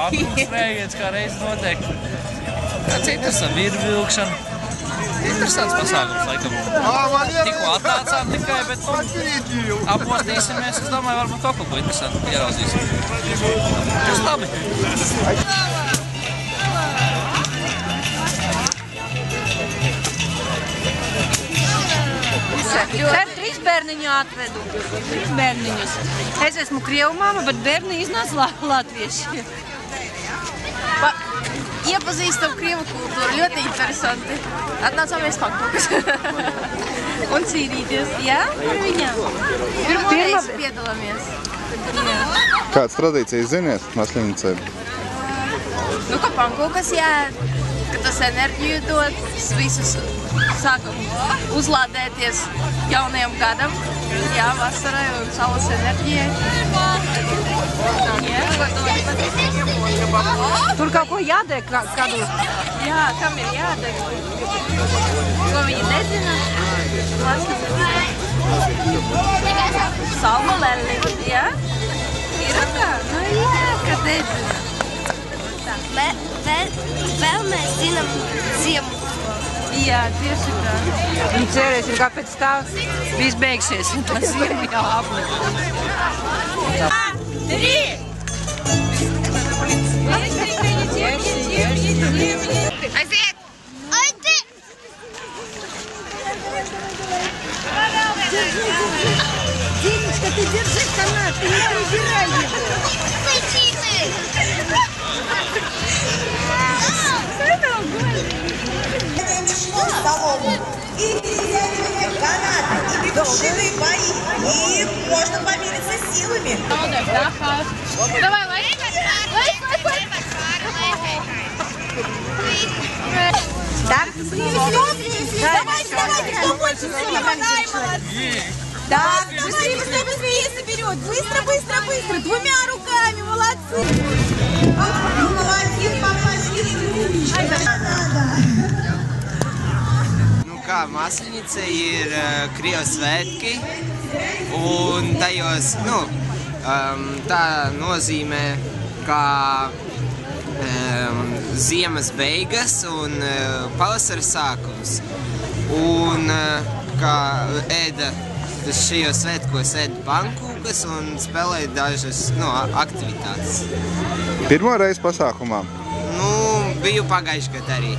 Akmeņu skrējiens kā reiz notiek. Kāds interesants, vīru vilkšana. Interesants pasākums, laikam. Tikko atnācām tikai, bet apmostīsimies. Es domāju, varbūt kaut ko interesantu ieraudzīsim. Tas labi. Trīs bērniņu atvedu. Trīs bērniņus. Es esmu krievu mama, bet bērni iznāca latvieši. Iepazīstam krievu kultūru, ļoti interesanti. Atnācāmies faktokas. Un cīnīties, jā, ar viņām. Pirmo reizi piedalāmies. Kādas tradīcijas ziniet Masļinicē? Nu, ka pankūkas jāēd, ka tas enerģiju dod, visus sākam uzlādēties jaunajam gadam, jā, vasarai un saules enerģijai. Tur kaut ko jādeg kādu? Jā, kam ir jādeg? Ko viņi nezina? Salma lelli, jā? Ir tā? Nu jā, ka nezina. Vēl mēs zinām ziemu. Jā, tieši tā. Un cerēsim, kā pēc tā viss beigsies. Tā ziema jau apmet. 3! Aiziet! Aiziet! Денечка, ты держи канат, ты не прибирай его. И перетягивание каната, и бегущие бои, и можно помериться силами. Давай, лайк! Так? Давайте, кто больше собирает? Так, быстрее, соберет. Быстро. Двумя руками, молодцы. Молодец, Kā Masļinica ir krievu svētki, un tajos, tā nozīmē kā ziemas beigas un pavasara sākums. Un kā ēda šajos svētkos ēda pankūkas un spēlēja dažas aktivitātes. Pirmo reizi pasākumā? Nu, biju pagājuši gadu arī.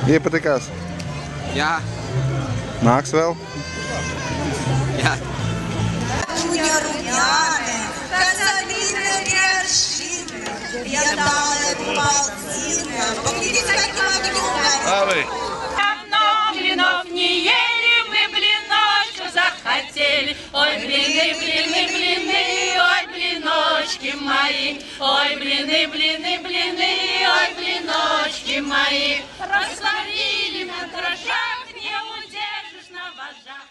Iepatikās? Jā. Nāks vēl? Jā. Labi. Давно блинов не ели, мы блиночку захотели. Ой, блины, ой, блиночки мои. Ой, блины, ой, блиночки мои. Рассварили на дрожжах, не удержишь на вожжах.